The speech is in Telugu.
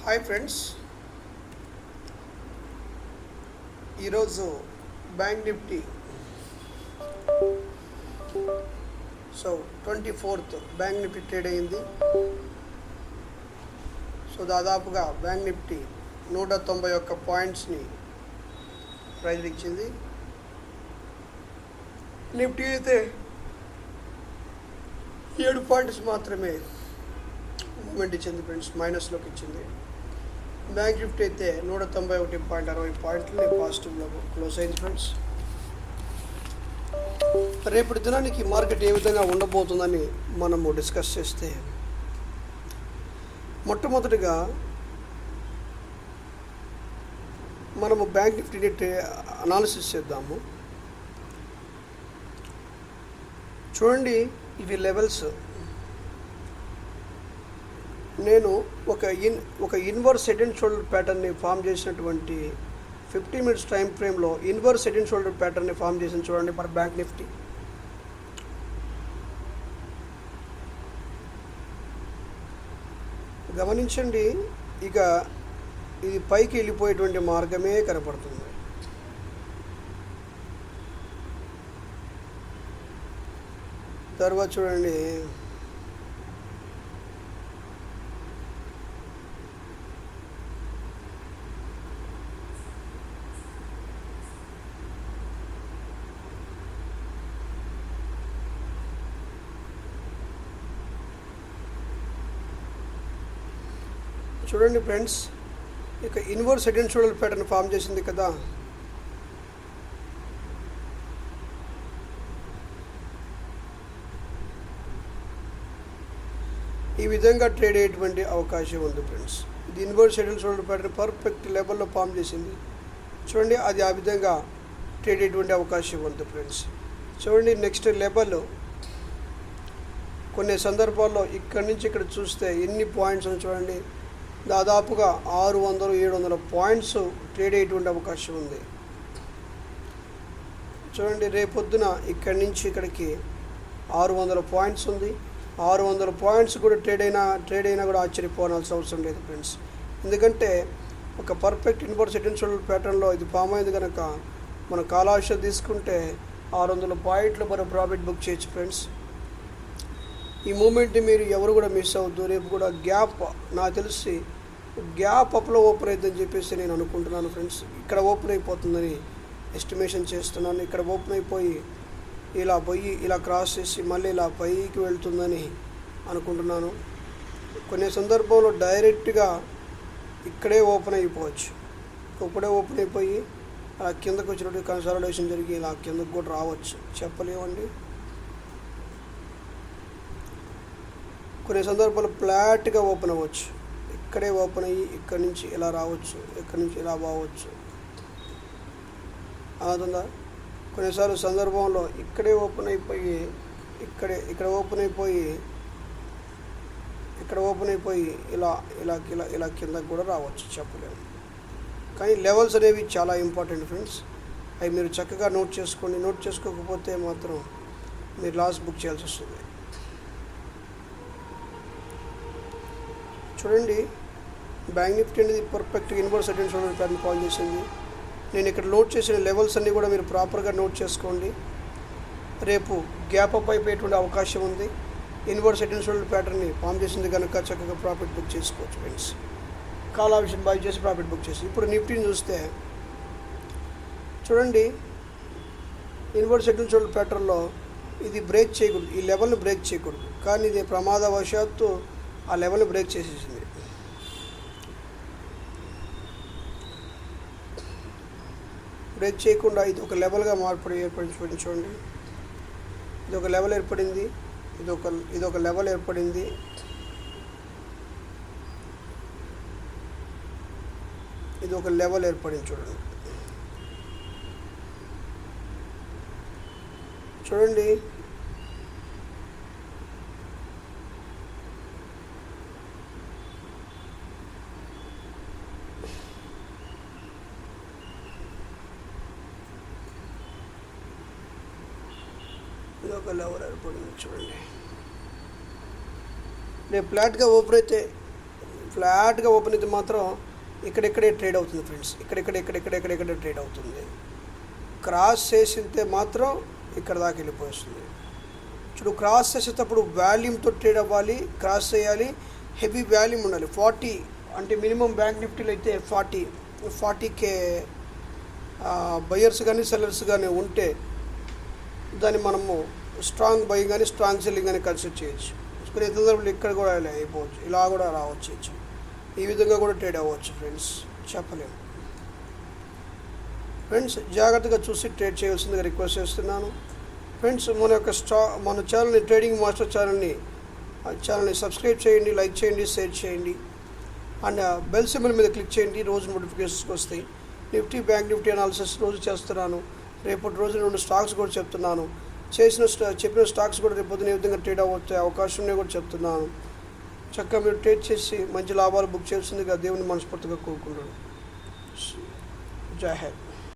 హాయ్ ఫ్రెండ్స్, ఈరోజు bank Nifty 24th bank Nifty trade అయింది. దాదాపుగా బ్యాంక్ నిఫ్టీ 191 పాయింట్స్ని ప్రైజ్ ఇచ్చింది. నిఫ్టీ అయితే 7 పాయింట్స్ మాత్రమే మూమెంట్ ఇచ్చింది ఫ్రెండ్స్, మైనస్లోకి ఇచ్చింది. బ్యాంక్ నిఫ్టీ అయితే 191.60 పాయింట్లని పాజిటివ్లో క్లోజ్ అయింది ఫ్రెండ్స్. రేపటి దినానికి మార్కెట్ ఏ విధంగా ఉండబోతుందని మనము డిస్కస్ చేస్తే, మొట్టమొదటిగా మనము బ్యాంక్ నిఫ్టీ అనాలిసిస్ చేద్దాము. చూడండి, ఇవి లెవెల్స్. నేను ఒక ఇన్వర్స్ హెడ్ అండ్ షోల్డర్ ప్యాటర్న్ని ఫామ్ చేసినటువంటి 50 minutes టైం ఫ్రేమ్లో ఇన్వర్స్ హెడ్ అండ్ షోల్డర్ ప్యాటర్న్ని ఫామ్ చేసిన చూడండి మన బ్యాంక్ నిఫ్టీ. గమనించండి, ఇక ఇది పైకి వెళ్ళిపోయేటువంటి మార్గమే కనపడుతుంది. తర్వాత చూడండి, చూడండి ఫ్రెండ్స్, ఇక inverse head and shoulder pattern form చేసింది కదా. ఈ విధంగా ట్రేడ్ అయ్యేటువంటి అవకాశం ఉంది ఫ్రెండ్స్. ఇది inverse head and shoulder pattern perfect లెవెల్లో ఫామ్ చేసింది. చూడండి, అది ఆ విధంగా ట్రేడ్ అయ్యేటువంటి అవకాశం ఉంది ఫ్రెండ్స్. చూడండి, నెక్స్ట్ లెవెల్ కొన్ని సందర్భాల్లో ఇక్కడి నుంచి ఇక్కడ చూస్తే ఎన్ని పాయింట్స్ అని చూడండి, దాదాపుగా 600-700 పాయింట్స్ ట్రేడ్ అయ్యేటువంటి అవకాశం ఉంది. చూడండి, రేపొద్దున ఇక్కడి నుంచి ఇక్కడికి 600 పాయింట్స్ ఉంది. 600 పాయింట్స్ కూడా ట్రేడ్ అయినా కూడా ఆశ్చర్యపోవాల్సిన అవసరం లేదు ఫ్రెండ్స్. ఎందుకంటే ఒక perfect inverse head and shoulder ప్యాటర్న్లో ఇది ఫామ్ అయింది కనుక మన కాలావకాశం తీసుకుంటే 600 పాయింట్లు మనం ప్రాఫిట్ బుక్ చేయొచ్చు ఫ్రెండ్స్. ఈ మూమెంట్ని మీరు ఎవరు కూడా మిస్ అవ్వద్దు. రేపు కూడా గ్యాప్, నాకు తెలిసి గ్యాప్ అప్లో ఓపెన్ అవుతుందని చెప్పేసి నేను అనుకుంటున్నాను ఫ్రెండ్స్. ఇక్కడ ఓపెన్ అయిపోతుందని ఎస్టిమేషన్ చేస్తున్నాను. ఇక్కడ ఓపెన్ అయిపోయి ఇలా పోయి ఇలా క్రాస్ చేసి మళ్ళీ ఇలా పైకి వెళ్తుందని అనుకుంటున్నాను. కొన్ని సందర్భంలో డైరెక్ట్గా ఇక్కడే ఓపెన్ అయిపోవచ్చు. ఇప్పుడే ఓపెన్ అయిపోయి అలా కిందకు వచ్చినట్టు కన్సాలిడేషన్ జరిగి ఇలా కిందకు కూడా రావచ్చు, చెప్పలేమండి. కొన్ని సందర్భాలు ఫ్లాట్గా ఓపెన్ అవ్వచ్చు, ఇక్కడే ఓపెన్ అయ్యి ఇక్కడి నుంచి ఇలా రావచ్చు, ఇక్కడి నుంచి ఇలా పోవచ్చు, అవుతుందా. కొన్నిసార్లు సందర్భంలో ఇక్కడే ఓపెన్ అయిపోయి ఇక్కడ ఓపెన్ అయిపోయి ఇలా ఇలా ఇలా ఇలా కిందకు కూడా రావచ్చు, చెప్పలేము. కానీ లెవెల్స్ అనేవి చాలా ఇంపార్టెంట్ ఫ్రెండ్స్. అవి మీరు చక్కగా నోట్ చేసుకోండి. నోట్ చేసుకోకపోతే మాత్రం మీరు లాస్ బుక్ చేయాల్సి వస్తుంది. చూడండి, బ్యాంక్ నిఫ్టీ అనేది perfect inverse head and shoulder pattern form చేసింది. నేను ఇక్కడ నోట్ చేసిన లెవెల్స్ అన్నీ కూడా మీరు ప్రాపర్గా నోట్ చేసుకోండి. రేపు గ్యాప్ అప్ అయిపోయేటువంటి అవకాశం ఉంది. ఇన్వర్స్ హెడ్ అండ్ షోల్డర్ ప్యాటర్న్ని ఫామ్ చేసింది కనుక చక్కగా ప్రాఫిట్ బుక్ చేసుకోవచ్చు ఫ్రెండ్స్. కాల్ ఆప్షన్ బై చేసి ప్రాఫిట్ బుక్ చేసి. ఇప్పుడు నిఫ్టీని చూస్తే చూడండి, ఇన్వర్స్ హెడ్ అండ్ షోల్డర్ ప్యాటర్న్లో ఇది బ్రేక్ చేయకూడదు, ఈ లెవెల్ని బ్రేక్ చేయకూడదు. కానీ ఇది ప్రమాదవశాత్తు ఆ లెవెల్ని బ్రేక్ చేసేసింది. బ్రేక్ చేయకుండా ఇది ఒక లెవెల్గా ఏర్పడింది. చూడండి, ఇది ఒక లెవెల్ ఏర్పడింది, ఇది ఒక లెవెల్ ఏర్పడింది. ఇది ఒక లెవెల్ ఏర్పడింది. చూడండి, ఇది ఒక లెవెల్ ఏర్పడింది. చూడండి, రేపు ఫ్లాట్గా ఓపెన్ అయితే ఫ్లాట్గా ఓపెన్ అయితే మాత్రం ఇక్కడెక్కడే ట్రేడ్ అవుతుంది ఫ్రెండ్స్, ఇక్కడెక్కడే ట్రేడ్ అవుతుంది. క్రాస్ చేసితే మాత్రం ఇక్కడ దాకా వెళ్ళిపోతుంది. చూడు, క్రాస్ చేసేటప్పుడు వాల్యూమ్తో ట్రేడ్ అవ్వాలి, క్రాస్ చేయాలి, హెవీ వాల్యూమ్ ఉండాలి. 40 అంటే మినిమం బ్యాంక్ నిఫ్టీలో అయితే 40K బయర్స్ కానీ సెల్లర్స్ కానీ ఉంటే దాన్ని మనము స్ట్రాంగ్ బయింగ్ కానీ స్ట్రాంగ్ సెల్లింగ్ కానీ కన్సిడర్ చేయొచ్చు. కొన్ని సందర్భాలు ఇక్కడ కూడా ఇలా అయిపోవచ్చు, ఇలా కూడా రావచ్చు, ఈ విధంగా కూడా ట్రేడ్ అవ్వచ్చు ఫ్రెండ్స్, చెప్పలేము. ఫ్రెండ్స్ జాగ్రత్తగా చూసి ట్రేడ్ చేయాల్సిందిగా రిక్వెస్ట్ చేస్తున్నాను. ఫ్రెండ్స్ మన ఛానల్ని ట్రేడింగ్ మాస్టర్ ఛానల్ని సబ్స్క్రైబ్ చేయండి, లైక్ చేయండి, షేర్ చేయండి అండ్ బెల్ సింబల్ మీద క్లిక్ చేయండి. రోజు నోటిఫికేషన్స్ వస్తాయి. నిఫ్టీ బ్యాంక్ నిఫ్టీ అనాలిసిస్ రోజు చేస్తున్నాను. రేపటి రోజు 2 స్టాక్స్ కూడా చెప్తున్నాను. చెప్పిన స్టాక్స్ కూడా రేపు పొద్దున ఏ విధంగా ట్రేడ్ అవ్వచ్చే అవకాశం ఉన్నాయి కూడా చెప్తున్నాను. చక్కగా మీరు ట్రేడ్ చేసి మంచి లాభాలు బుక్ చేస్తుందిగా దేవుని మనస్ఫూర్తిగా కోరుకుంటున్నాను. జై హింద్.